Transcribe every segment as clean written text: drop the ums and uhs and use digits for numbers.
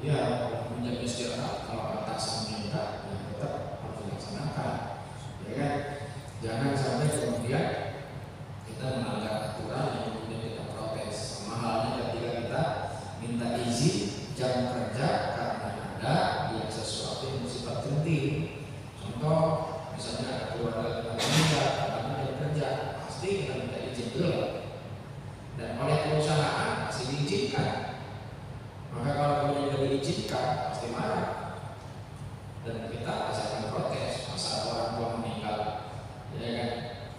Ya, punya istirahat kalau atasan minta ya tetap harus dilaksanakan, ya kan? Jangan sampai kemudian kita melanggar aturan yang kemudian kita protes. Sama halnya ketika kita minta izin jam kerja karena ada yang sesuatu yang bersifat penting. Contoh, misalnya keluarga kita meninggal karena jam kerja, pasti kita minta izin dulu. Dan oleh perusahaan pasti diizinkan. Maka kalau kemudian tidak diizinkan pasti marah. Dan kita pasti akan protes. Masa orang tua meninggal, ya kan?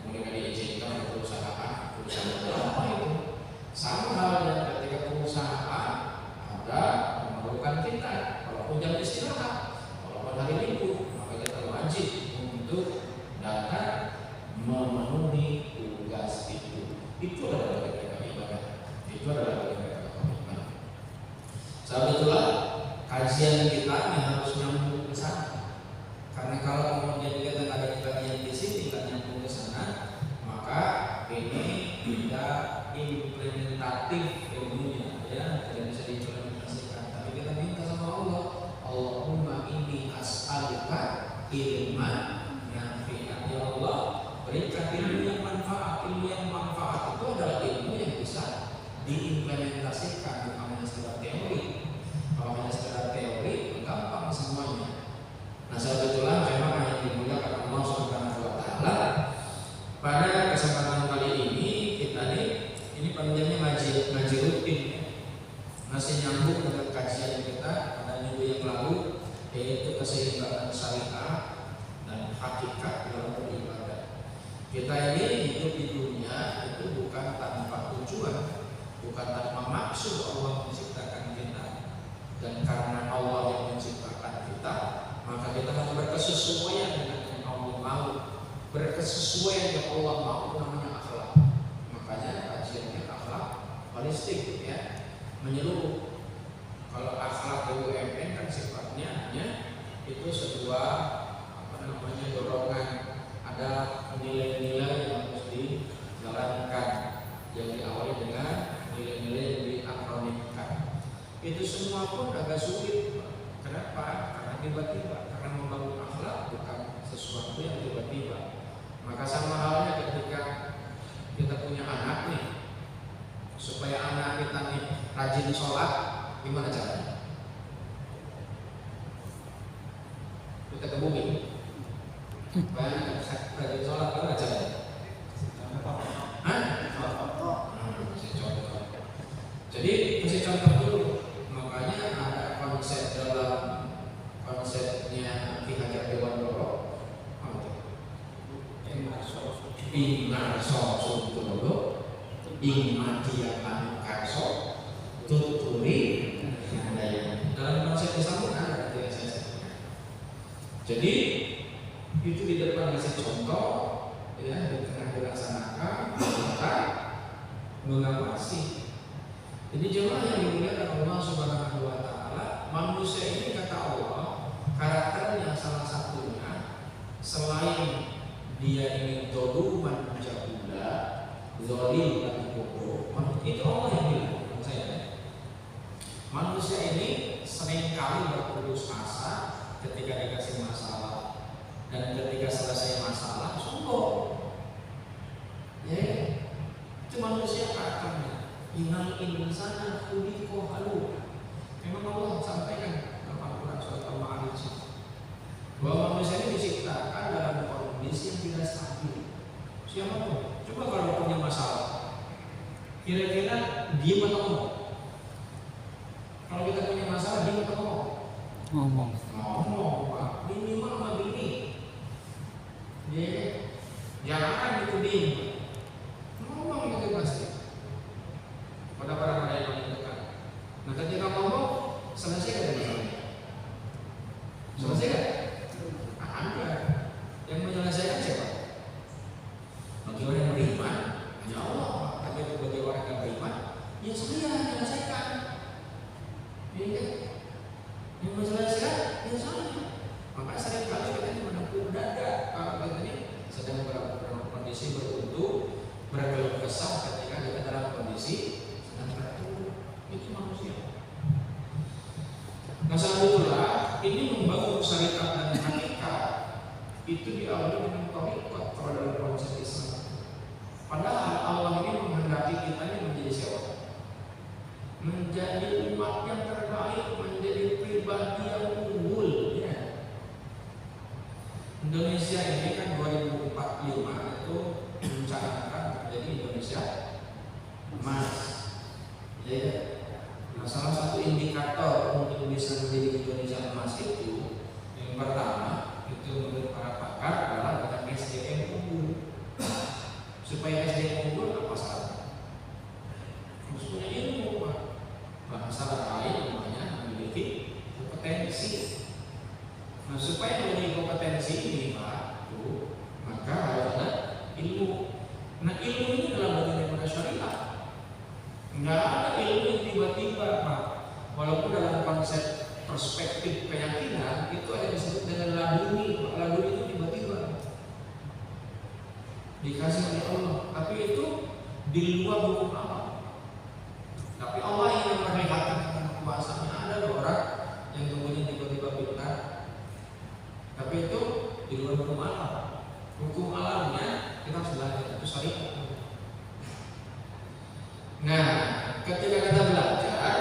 Kemudian tidak diizinkan oleh perusahaan apa itu? Sama halnya ketika perusahaan ada memerlukan kita, walaupun jam istirahat, walaupun hari libur, maka kita wajib untuk datang memenuhi tugas itu. Itu adalah bagian dari ibadah. Itu adalah bagian dari ibadah. Sahabat, itulah kajian kita yang harus nyambung ke sana. Karena kalau kemudian kita ada kajian di sini tidak nyambung ke sana, maka ini tidak implementatif ilmunya, ya, tidak bisa diimplementasikan. Tapi kita minta sama Allah, Allahumma inni as'aluka ilman nafi'an. Ya Allah, berikan ilmu yang manfaat. Ilmu yang manfaat itu adalah ilmu yang bisa diimplementasikan, bukan hanya sekedar teori. Kalau hanya sekedar teori, gampang semuanya. Nah, sebetulnya memang yang dimuliakan Allah Subhanahu wa Ta'ala. Pada kesempatan kali ini kita ini panjangnya ngaji rutin, masih nyambung dengan kajian kita pada minggu yang lalu, yaitu keseimbangan syariat dan hakikat dalam beribadah. Kita ini hidup di dunia itu bukan tanpa tujuan, bukan tanpa maksud Allah menciptakan kita. Dan karena Allah yang menciptakan kita, maka kita harus berkesesuaian dengan yang Allah mau. Berkesesuaian yang Allah mau namanya akhlak. Makanya kajiannya akhlak holistik, ya, menyeluruh. Kalau akhlak BUMN kan sifatnya hanya itu sebuah dorongan, ada nilai-nilai yang harus dijalankan yang diawali dengan nilai-nilai yang diakronimkan. Itu semua pun agak sulit. Kenapa? Karena tiba-tiba, karena membangun akhlak bukan sesuatu yang tiba-tiba. Maka sama halnya ketika kita punya anak nih, supaya anak kita nih rajin sholat, gimana caranya? Kita ke bumi, supaya rajin sholat, gimana caranya? Jadi kasih contoh dulu. Makanya ada konsep dalam konsepnya Ki Hajar Dewantoro, Inarso Suntoro, Imadiakan Karso, Tuturi. Dalam konsep Islam ada jadi itu di depan kasih contoh, ya, di tengah dilaksanakan, kita mengawasi. Jadi jemaah yang dimuliakan Allah Subhanahu wa Ta'ala, manusia ini kata Allah, karakternya salah satunya selain dia ini doluman jahula, zalim dan bodoh, itu Allah yang bilang. Manusia ini seringkali berputus asa ketika dikasih masalah, dan ketika selesai masalah sombong. Ya, itu manusia karakternya. Innal insana khuliqa halu'a. Memang Allah sampaikan dalam Al-Quran surat Al-Ma'arij bahwa manusia ini diciptakan dalam kondisi yang tidak stabil. Siapa pun, coba kalau punya masalah, kira-kira diem atau ngomong? Kalau kita punya masalah, diem atau ngomong? Ngomong, Pak. Minimal sama bini. Jangan itu diem. Ngomong itu pasti. Pada para yang menentukan. Nah, ketika ngomong, selesai kan masalahnya? Selesai kan? Anda yang menyelesaikan siapa? Bagi orang yang beriman, hanya Allah. Tapi bagi orang yang beriman, ya saya yang menyelesaikan. Yang menyelesaikan, ya saya. Maka seringkali kita ini menempuh dada kalau kita ini sedang berada Masa itulah ini membangun syariat dan hakikat itu diawali dengan tariqat kalau dalam konsep Islam. Padahal Allah ini menghendaki kita ini menjadi siapa? Menjadi umat yang terbaik, menjadi pribadi yang unggul. Ya. Indonesia ini kan 2045 itu mencanangkan menjadi Indonesia emas. Ya. Nah, salah satu indikator untuk bisa menjadi Indonesia emas itu yang pertama itu menurut para pakar adalah dengan SDM unggul. Supaya SDM unggul apa salah? Harus punya ilmu, Pak. Bahasa lain namanya memiliki kompetensi. Nah, supaya memiliki kompetensi ini, Pak, maka harus ada ilmu. Nah, ilmu ini dalam bagian daripada syariat. Enggak ada ilmu yang tiba-tiba, Pak. Walaupun dalam konsep perspektif keyakinan itu ada disebut dengan laduni. Laduni itu tiba-tiba dikasih oleh Allah, tapi itu di luar hukum Allah. Tapi Allah ingin memperlihatkan dengan kuasanya. Ada orang yang kemudian tiba-tiba pintar, tapi itu di luar hukum Allah. Hukum alamnya kita harus belajar, itu syariat. Nah, ketika kita belajar,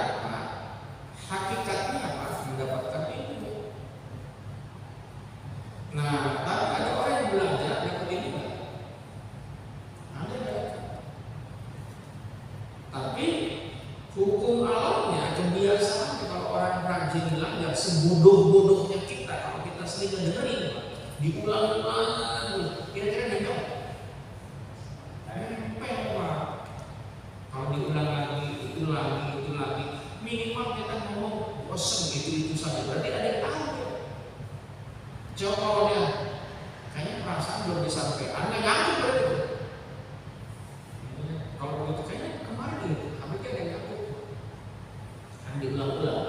hakikatnya apa? Mendapatkan ilmu. Nah, tapi ada orang yang belajar dapat ilmu. Ada. Tapi hukum alamnya kebiasaan kalau orang rajin belajar sebodoh-bodohnya kita, kalau kita sering dengerin, diulang-ulang, kira-kira nggak? Kalau diulang lagi, itu lagi, minimal kita ngomong bosan itu saja. Berarti ada yang tahu. Coba kalau dia kayaknya perasaan belum disampaikan, nggak nyambung berarti. Kalau begitu kayaknya kemarin gitu, tapi kan ada yang nyambung. Kan diulang-ulang.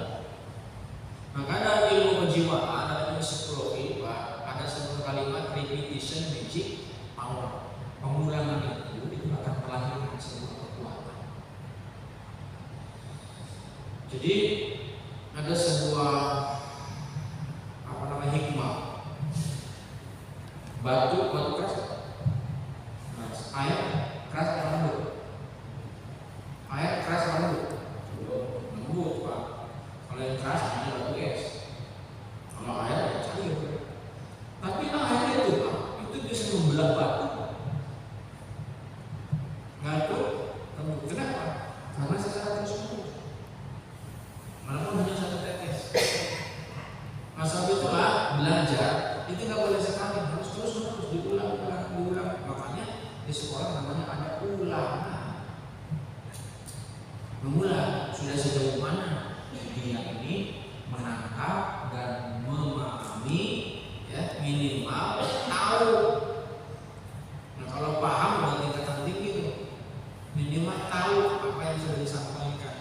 Maka ada ilmu kejiwaan, ada ilmu psikologi, Pak. Ada sebuah kalimat repetition magic power. Pengulangan itu akan melahirkan sebuah kekuatan. Jadi ada sebuah hikmah. Batu keras, air keras atau lembut? Air keras atau lembut? Lembut, Pak. Kalau yang keras namanya batu es. Kalau air ya cair. Tapi air itu, Pak, itu bisa membelah batu. Ngantuk, kenapa? Karena secara terus-menerus. Walaupun hanya satu tetes. Masa itulah belajar itu nggak boleh sekali, harus terus-menerus diulang. Makanya di sekolah namanya ada ulangan. Mengulang sudah sejauh mana dia ini menangkap dan memahami, ya minimal tahu. Nah kalau paham dengan tingkatan tinggi itu minimal tahu apa yang sudah disampaikan.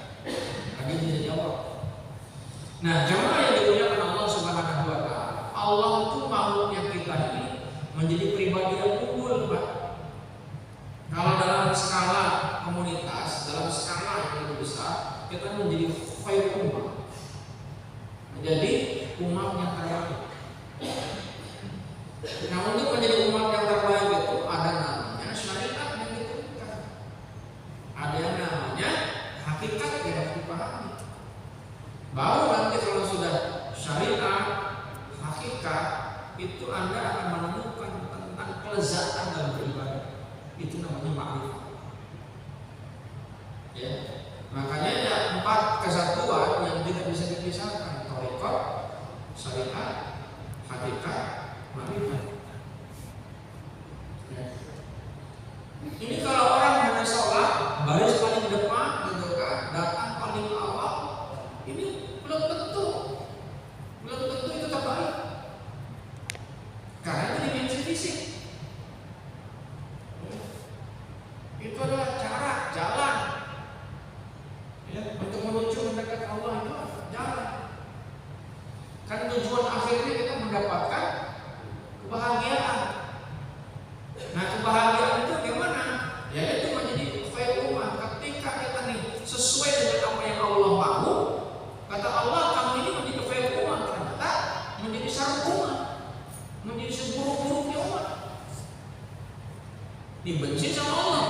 Lagi dia jawab. Nah, jemaah yang dimuliakan Allah Subhanahu wa taala, Allah itu maunya kita ini menjadi pribadi yang unggul, Pak. Kalau dalam skala komunitas, dalam skala yang lebih besar, kita menjadi khair ummah. Menjadi umat yang terbaik. Nah, untuk menjadi umat yang terbaik itu ada namanya syariat yang ditentukan. Ada yang namanya hakikat yang harus dipahami. Baru nanti kalau sudah syariat, hakikat, itu Anda akan menemukan tentang kelezatan dalam beribadah. Itu namanya ma'rifat. Ya. Makanya ada 4 kesatuan yang tidak bisa dipisahkan: thariqat, syariat, hakikat, ma'rifat. Ya. Ini kalau orang hanya sholat baris paling depan, gitu kan, datang paling awal, ini belum tentu itu terbaik. Karena itu dimensi fisik. Itu adalah cara, jalan. Ya, untuk menuju mendekat Allah itu jalan. Kan tujuan akhirnya kita mendapatkan kebahagiaan. Nah, kebahagiaan itu bagaimana? Yaitu menjadi khair ummah. Ketika kita nih sesuai dengan apa yang Allah mau, kata Allah, kamu ini menjadi khair dibenci sama Allah